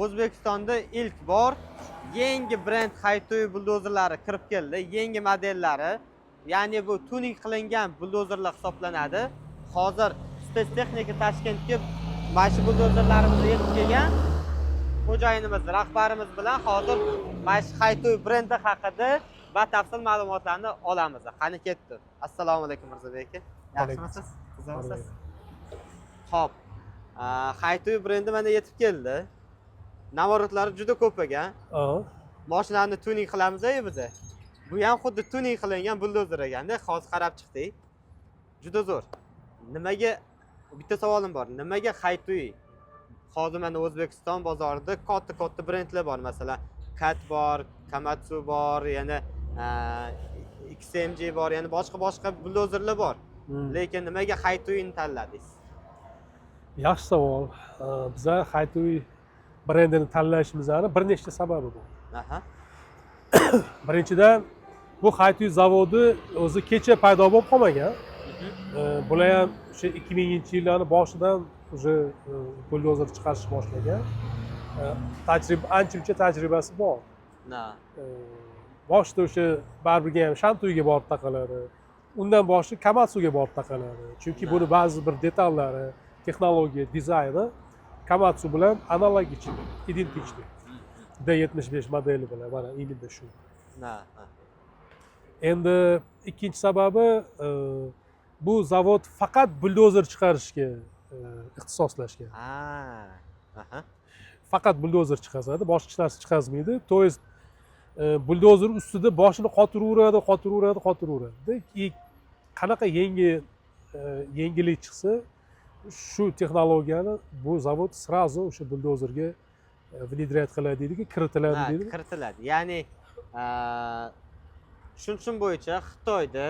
O'zbekistonda ilk bor yangi brend Haytoy buldozerlari kirib keldi. Yangi modellari, ya'ni bu tuning qilingan buldozerlar hisoblanadi. Hozir Spectexnica Toshkentga mana shu buldozerlarimizni yetib kelgan xo'jayinimiz, rahbarimiz bilan hozir mana shu Haytoy brendi haqida batafsil ma'lumotlarni olamiz. Qani ketdi. Assalomu alaykum Mirzabek aka. Yaxshimisiz? Sizmisiz? Xo'p. Haytoy brendi mana yetib keldi. Navorotlari juda ko'p ekan. Mashinani tuning qilamiz-ku biz. Bu ham xuddi tuning qilingan buldozer ekanda, hozir qarab chiqdik. Juda zo'r. Nimaga bitta savolim bor. Nimaga Haytoy? Hozir mana O'zbekiston bozorida katta brendlar bor, masalan, Cat bor, Komatsu bor, yana XMG bor, yana boshqa buldozerlar bor. Lekin nimaga Haytoyni tanladingiz? Yaxshi savol. Biz Haytoy brendini tanlashimizning bir nechta sababi bor. Birinchidan, bu Haytoy zavodi o'zi kecha paydo bo'lib qolmagan. Bular ham o'sha 2000-yillarning boshidan уже buldozer chiqarish boshlagan. Ancha tajribasi bor. Boshida o'sha baribirga ham Shantoyga borib taqaladi. Undan boshi Komatsuga borib taqaladi. Chunki buni ba'zi bir detallari, texnologiya, dizayni Komatsu bilan analogichli, identichli. D75 modeli bilan mana imенно shu. Endi ikkinchi sababi bu zavod faqat buldozer chiqarishga ixtisoslashgan. Faqat buldozer chiqazadi, boshqa hech narsa chiqazmaydi. To есть buldozer ustida boshini qotiraveradi. Qanaqa yangilik chiqsa, shu texnologiyani bu zavod сразу o'sha buldozerga внедрять qiladi deydi, kiritiladi deydi. Kiritiladi. Ya'ni tushunishim bo'yicha Xitoyda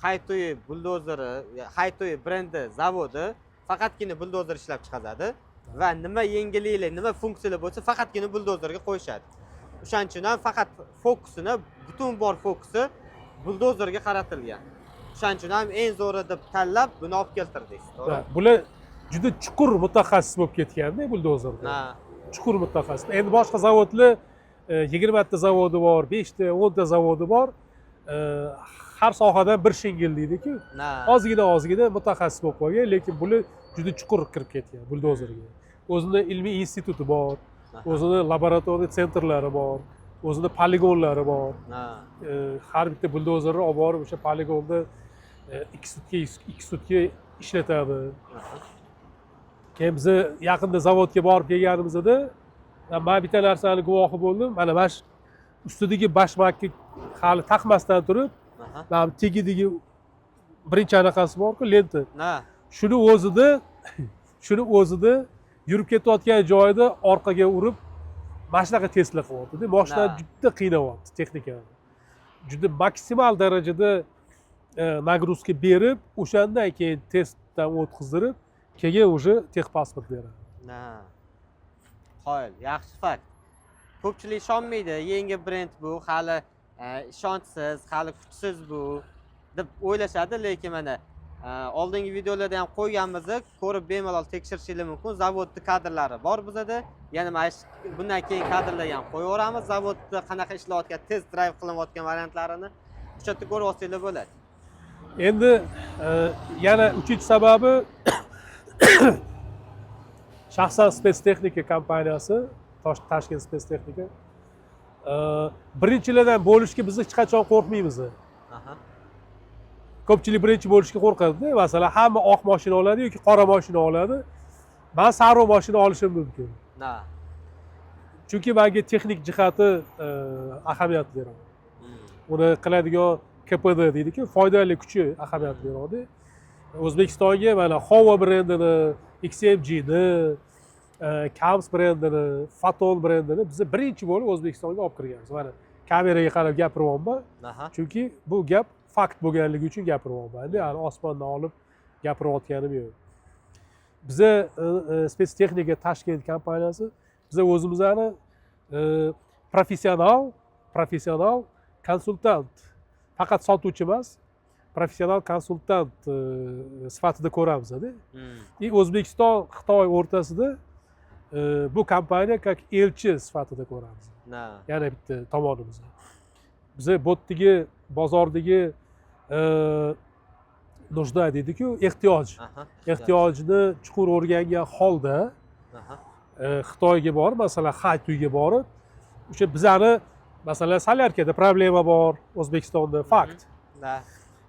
Haytoy buldozeri, Haytoy brendi zavodi faqatgina buldozer ishlab chiqaradi va nima yangiliklar, nima funksiyalar bo'lsa, faqatgina buldozerga qo'yishadi. O'shaning uchun ham faqat fokusini, butun bor fokusi buldozerga qaratilgan. O'shaning uchun ham eng zo'ri deb tanlab buni olib keltirdik. To'g'ri? Bular juda chuqur mutaxassis bo'lib ketganda buldozerda. Chuqur mutaxassis. Endi boshqa zavodlar 20 ta zavodi bor, 5 ta, 10 ta zavodi bor. Har sohadan bir shingillaydi-ku. Ozgina mutaxassis bo'lib qolgan, lekin bular juda chuqur kirib ketgan buldozerga. O'zini ilmiy instituti bor, o'zini laboratoriya sentrlari bor, o'zini poligonlari bor. Har bitta buldozerni olib borib o'sha poligonda 2 sutka ishlatadi. Keyin biz yaqinda zavodga borib kelganimizda men bitta narsani guvohi bo'ldim. Mana shu ustidagi bashmakka hali taqmasdan turib, mana tegidagi birinchi anaqasi bor-ku, lenta. Shuni o'zida yurib ketayotgan joyida orqaga urib, mana shunaqa testlar qilyapti. Mashina juda qiynayapti texnikani. Juda maksimal darajada nagruzka berib, o'shandan keyin testdan o'tkazdirib, keyin уже texpasport beradi. Qo'yil, yaxshi fakt. Ko'pchilik ishonmaydi, yangi brend bu, hali ishonchsiz, hali kuchsiz bu deb o'ylashadi, lekin mana oldingi videolarda ham qo'yganmiz, ko'rib bemalol tekshirishingiz mumkin. Zavodda kadrlari bor bizda. Yana mana bundan keyin kadrlarni ham qo'yaveramiz. Zavodda qanaqa ishlayotgan, test drive qilinayotgan variantlarini o'sha yerda ko'rib olsanglar bo'ladi. Endi yana uchinchi sababi shaxsan Spectexnica kompaniyasi, Toshkent Spectexnica birinchilardan bo'lishga biz hech qachon qo'rqmaymiz. Ko'pchilik birinchi bo'lishga qo'rqadi. Masalan, hamma oq mashina oladi yoki qora mashina oladi. Men sariq mashina olishim mumkin. Chunki menga texnik jihati ahamiyat beradi. Uni qiladigan KPD deydi-ku, foydali kuchi ahamiyat beradi. O'zbekistonga mana Hova brendini, XMGni, Kams brendini, Faton brendini biz birinchi bo'lib O'zbekistonga olib kirganmiz. Mana kameraga qarab gapiryapman. Chunki bu gap fakt bo'lganligi uchun gapiryapman. Ya'ni osmondan olib gapirayotganim yo'q. Biz Spectexnica Toshkent kompaniyasi biz o'zimizni professional konsultant, faqat sotuvchi emas, professional konsultant sifatida ko'ramiz. O'zbekiston Xitoy o'rtasida bu kompaniya как elchi sifatida ko'ramiz. Na. Yana bitta tomonimizdan. Biza bu yerdagi bozordagi нужда deydi-ku, ehtiyoj. Ehtiyojni chuqur o'rgangan holda Xitoyga borib, masalan, Xaytuyga borib, o'sha bizani masalan solyarkada problema bor O'zbekistonda, fakt.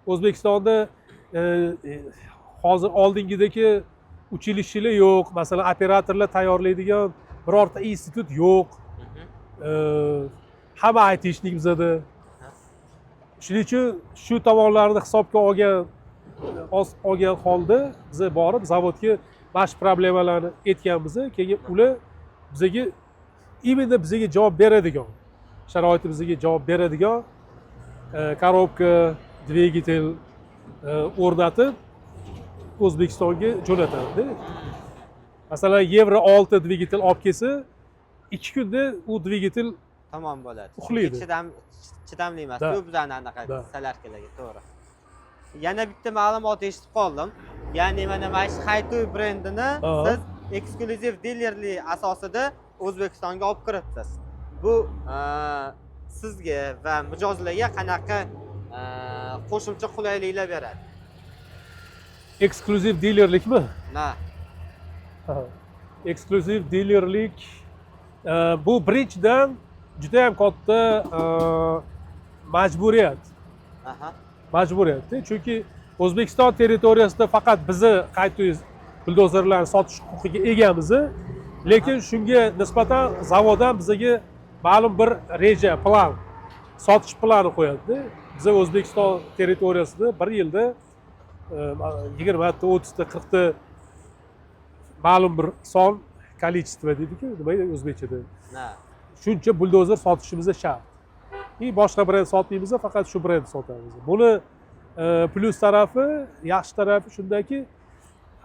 O'zbekistonda hozir oldingidagi uchilishchilar yo'q, masalan, operatorlar tayyorlaydigan birorta institut yo'q. Hamma aytishlik bizada. Shuning uchun shu tomonlarni hisobga olgan holda biz borib zavodga mana shu problemalarni aytganmiz. Keyin ular bizga именно bizga javob beradigan, sharoitimizga javob beradigan korobka, dvigatel o'rnatib O'zbekistonga jo'natadi. Masalan, Euro 6 dvigatel olib kelsa, 2 kunda u dvigatel tamom bo'ladi. Uxlaydi. Chidamli emas. Ko'p bizani anaqa solyarkalarga, to'g'ri. Yana bitta ma'lumot eshitib qoldim. Ya'ni mana shu Xaytuy brendini siz eksklyuziv dilerlik asosida O'zbekistonga olib kiribsiz. Bu sizga va mijozlarga qanaqa qo'shimcha qulayliklar beradi? Eksklyuziv dilerlikmi? Na. Eksklyuziv dilerlik bu birinchidan juda ham katta majburiyat. Majburiyat. Chunki O'zbekiston territoriyasida faqat bizni Xaytuy buldozerlarni sotish huquqiga egamiz, lekin shunga nisbatan zavod ham bizga ma'lum bir reja, plan, sotish plani qo'yadi. Biz O'zbekiston territoriyasida bir yilda 20 ta, 30 ta, 40 ta ma'lum bir son, количество deydi-ku, nima o'zbekchada? Shuncha buldozer sotishimiz shart. Boshqa brend sotmaymiz, faqat shu brendni sotamiz. Buni plyus tarafi, yaxshi tarafi shundaki,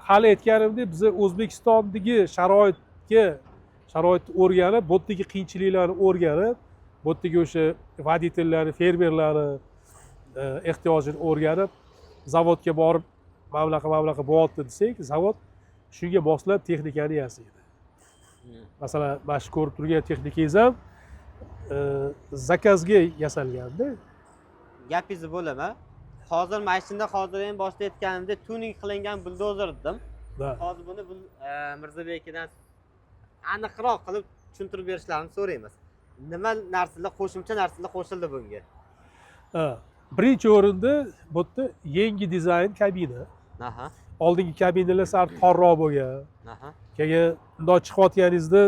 hali aytganimdek, biz O'zbekistondagi sharoitni o'rganib, bu yerdagi qiyinchiliklarni o'rganib, bu yerdagi o'sha voditellarni, fermerlarni ehtiyojini o'rganib, zavodga borib, mamlaqa bo'lyapti desak, zavod shunga moslab texnikani yasaydi. Masalan, mana shu ko'rib turgan texnikangiz ham zakazga yasalganda. Gapingizni bo'laman. Hozir mashinada hozir ham boshida aytganimdek tuning qilingan buldozer dedim. Hozir buni Mirzabekdan aniqroq qilib tushuntirib berishlarini so'raymiz. Nima narsalar, qo'shimcha narsalar qo'shildi bunga? Birinchi o'rinda bu yerda yangi dizayn kabina. Oldingi kabinalar sal torroq bo'lgan. Keyin bundoq chiqayotganingizda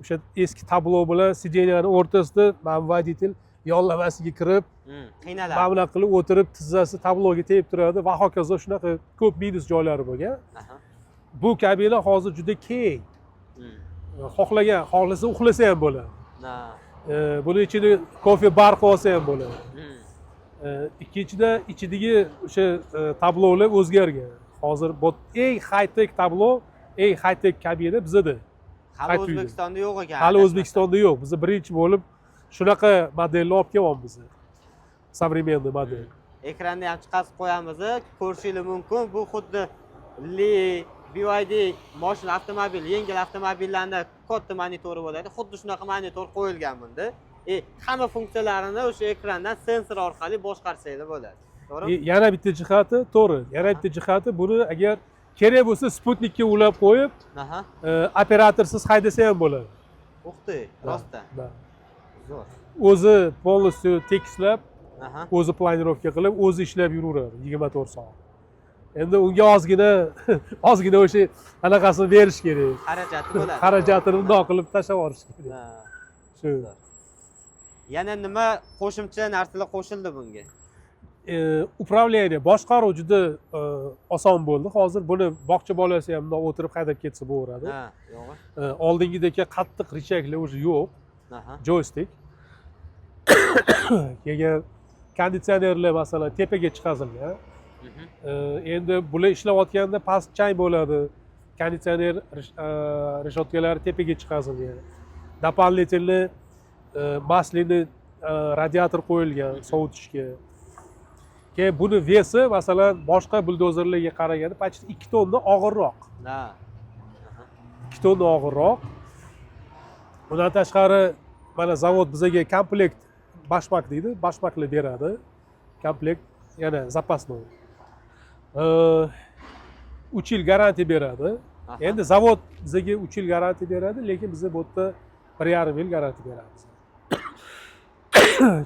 o'sha eski tablo bilan sideniyani o'rtasida mana voditel yonlamasiga kirib, qiynaladi. Mana bunaqa qilib o'tirib, tizzasi tabloga tegib turadi va hokazo shunaqa ko'p minus joylari bo'lgan. Bu kabina hozir juda keng. Xohlasa uxlasa ham bo'ladi. Buni ichida kofe bar qilsa ham bo'ladi. Ikkinchidan ichidagi o'sha tablolar o'zgargan. Hozir bu eng high-tech tablo, eng high-tech kabina bizda. Hali O'zbekistonda yo'q ekan. Hali O'zbekistonda yo'q. Biz birinchi bo'lib shunaqa modelni olib kelyapmiz. Современный model. Ekranni ham chiqarib qo'yamiz, ko'rishingiz mumkin. Bu xuddi BYD mashina avtomobil, yengil avtomobillarda katta monitori bo'ladi. Xuddi shunaqa monitor qo'yilgan bunda. Hamma funksiyalarini o'sha ekrandan sensor orqali boshqarsangiz bo'ladi. To'g'rimi? Yana bitta jihati, to'g'ri. Yana bitta jihati buni agar kerak bo'lsa Sputnikka ulab qo'yib, operatorsiz haydasa ham bo'ladi. O'xti, rostdan. Zo'r. O'zi полностью tekislab, o'zi planirovka qilib, o'zi ishlab yuraveradi 24 soat. Endi unga ozgina o'sha anaqasini berish kerak. Xarajati bo'ladi. Xarajatini bundoq qilib tashlab yuborish kerak. Shu. Yana nima qo'shimcha narsalar qo'shildi bunga? Upravlение, boshqaruv juda oson bo'ldi. Hozir buni bog'cha bolasi ham bundoq o'tirib haydab ketsa bo'laveradi. Oldingidek qattiq richaglar o'zi yo'q. Joystick. Keyin konditsionerlar masalan tepaga chiqazilgan. Endi bular ishlayotganda past chang bo'ladi. Konditsioner reshotkalari tepaga chiqazilgan. Дополнительно masляный radiator qo'yilgan sovutishga. Keyin buni vesi masalan boshqa buldozerlarga qaraganda почти 2 tonna og'irroq. 2 tonna og'irroq. Bundan tashqari mana zavod bizga komplekt bashmak deydi, bashmaklar beradi. Komplekt yana запасной. 3 yil garantiya beradi. Endi zavod bizga 3 yil garantiya beradi, lekin biz bu yerda 1,5 yil garantiya beramiz.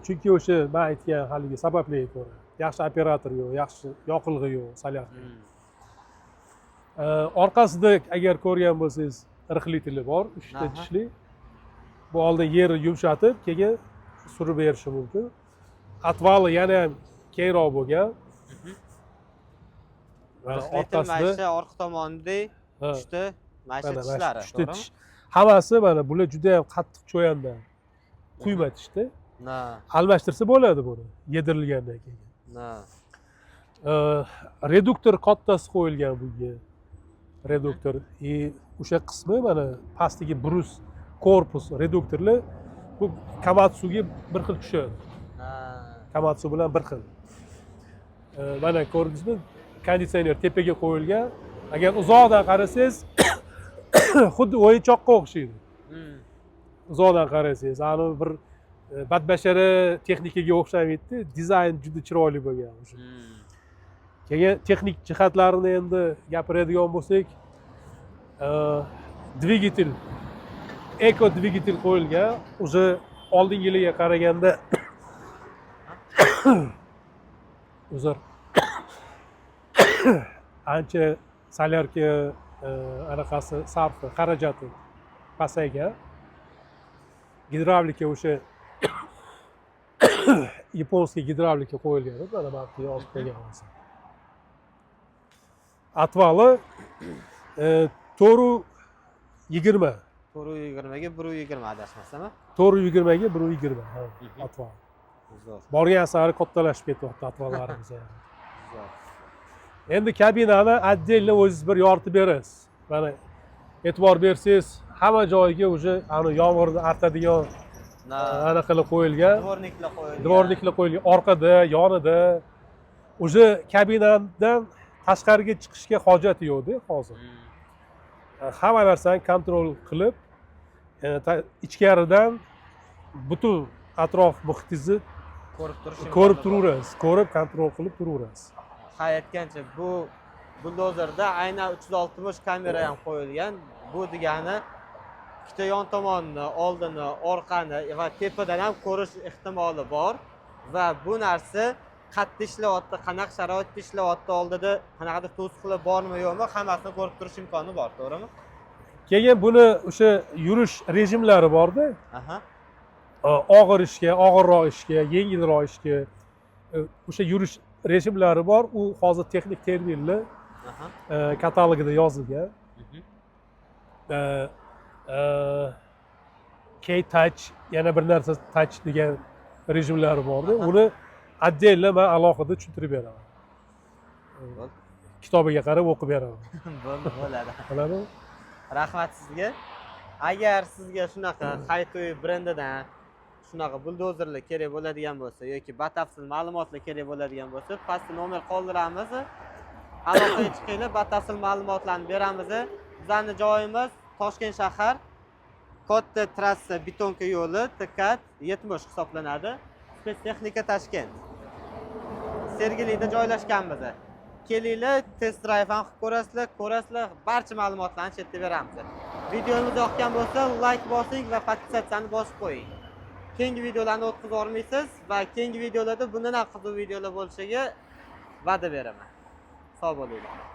Chunki o'sha men aytgan haligi sabablarga ko'ra, yaxshi operator yo'q, yaxshi yoqilg'i yo'q, solyarka. Orqasida agar ko'rgan bo'lsangiz, irqli bor, 3 ta tishli. Bu oldin yerni yumshatib, keyin surib berishi mumkin. Atvali yana ham kengroq bo'lgan. Orqasida orqa tomonida 3 ta maisha tishlari, to'g'rimi? Hammasi mana bular juda ham qattiq cho'yandan. Quyma tishda. Almashtirsa bo'ladi buni yedirilgandan keyin. Reduktor kattasi qo'yilgan bunga. Reduktor o'sha qismi mana pastdagi brus korpus reduktorlar bu Komatsuga bir xil tushadi. Komatsu bilan bir xil. Mana ko'rdingizmi? Konditsioner tepaga qo'yilgan. Agar uzoqdan qarasangiz, xuddi o'yinchoqqa o'xshaydi. Uzoqdan qarasangiz, ani bir badbashara texnikaga o'xshamaydi, dizayn juda chiroyli bo'lgan o'sha. Keyin texnik jihatlarini endi gapiradigan bo'lsak, dvigatel, eko dvigatel qo'yilgan. O'sha oldingi yiliga qaraganda uzr ancha solyarka anaqasi sarfi, xarajati pasaygan. Gidravlika o'sha yaponskiy gidravlika qo'yilgan, mana bu yerga yozib qo'ygan bo'lsa. Atvali 420. 420 ga 120 adashmasam. 420 ga 120. Atvali. Borgan sari kattalashib ketyapti atvallarimiz. Endi kabinani отдельно o'zingiz bir yoritib berasiz. Mana e'tibor bersangiz, hamma joyiga o'sha ani yomg'irni artadigan anaqa qilib qo'yilgan. Dvorniklar qo'yilgan. Orqada, yonida. O'sha kabinadan tashqariga chiqishga hojati yo'q-da hozir. Hamma narsani kontrol qilib, ichkaridan butun atrof muhitingizni ko'rib turasiz, ko'rib kontrol qilib turasiz. Ha, aytgancha bu buldozerda aynan 360 kamera ham qo'yilgan. Bu degani ikkita yon tomonni, oldini, orqani va tepadan ham ko'rish ehtimoli bor va bu narsa qattiq ishlayapti, qanaqa sharoitda ishlayapti, oldida qanaqadir to'siqlar bormi yo'qmi, hammasini ko'rib turish imkoni bor, to'g'rimi? Keyin buni o'sha yurish rejimlari bor-da. Og'ir ishga, og'irroq ishga, yengilroq ishga o'sha yurish rejimlari bor. U hozir texnik terminlar katalogida yozilgan. K-touch, yana bir narsa touch degan rejimlari bor-da. Uni отдельно men alohida tushuntirib beraman. Kitobiga qarab o'qib beraman. Bo'ladi. Bo'ladi. Rahmat sizga. Agar sizga shunaqa Haytoy brendidan shunaqa buldozerlar kerak bo'ladigan bo'lsa yoki batafsil ma'lumotlar kerak bo'ladigan bo'lsa, pastda nomer qoldiramiz. Aloqaga chiqinglar, batafsil ma'lumotlarni beramiz. Bizning joyimiz Toshkent shahar, katta trassa betonka yo'li, T-kat 70 hisoblanadi. Spetstexnika Toshkent. Sergelida joylashganmiz. Kelinglar, test drive ham qilib ko'rasizlar, barcha ma'lumotlarni chetda beramiz. Videomiz yoqgan bo'lsa, like bosing va podpisatsiyani bosib qo'ying. Keyingi videolarni o'tkazib olmaysiz va keyingi videolarda bundan ham qiziq videolar bo'lishiga va'da beraman. Sog' bo'linglar.